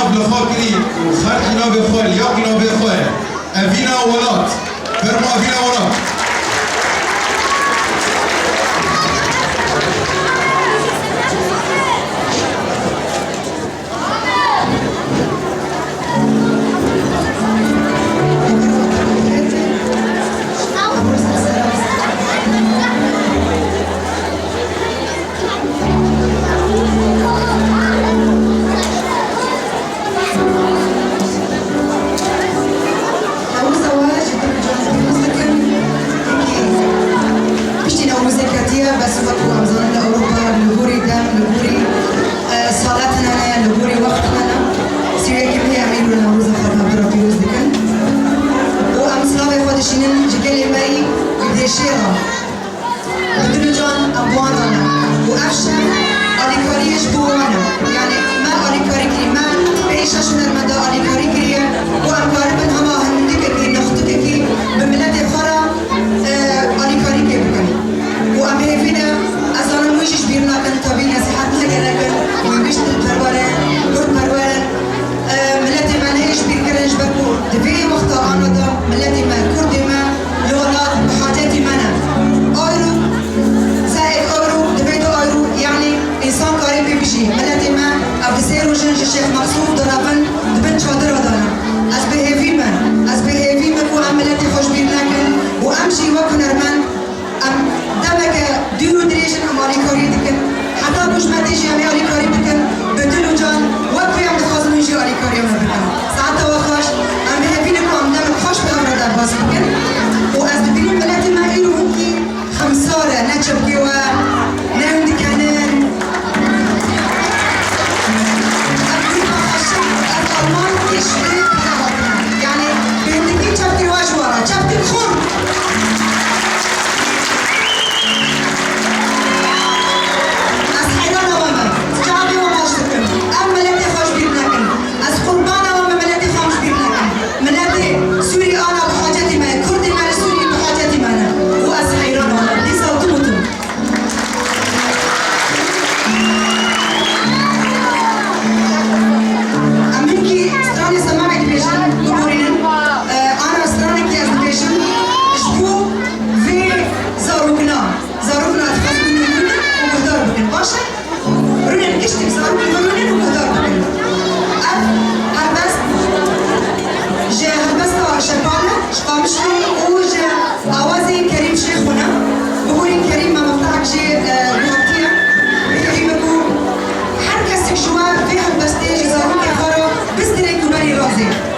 ناف لخاكري وخارج ناف خال ياقي ناف خال أفينا ولات فرمو أفينا ولات بس وقت أمزان لأوروبا لبوري دم لبوري صلاتنا لبوري وقتنا سيريا كم هي عميل نوروز خدنا برا فيروز دكان وأمسلاوي خودشينن جكالي باي بديشيرا بدون جان أبوانا وأفشا أليكاريش بوانا يعني ما أليكاري كري ما بيشا شنر مدى أليكاري كري وأمكاربن هما هندككي نخطككي بملاتي خرا أليكاري كي بكني وأمي فينا أصلاً مويش بيرنا كن طبيعي نصيحتنا كذا ومش تتبرر تتبرر ملتي ما نيش بيركرنش بكور دبي وقت أنا ده ملتي ما كردي ما لغات بحاجاتي منا أورو زائد أورو دبي دو أورو يعني إنسان قريب بيجي ملتي ما أبدسير وجنج الشيخ مقصود دربن دبن شادر ودانا أشبه في من أشبه في من وعملتي خوش بيرنا كن وأمشي وكنر من دمك ديرو دريشن أمالي كاري دكن حتى بوش ما تيجي أمي ألي كاري بكن بدلو جان وقفي عم تخاصم يجي ألي كاري أمي بكن ساعتها وخاش أمي هفينكو عم دمك خوش بأمر دار باس بكن وأز دبيني بلاتي ما إلو هنكي خمسارة نتشب كيوا نعم دكانين أبدي ما خشم الألمان يشبه يعني بهندكي شابتي واجوارا شابتي الخور فيها البستيج زاروكي خرا بستريك وبري رازي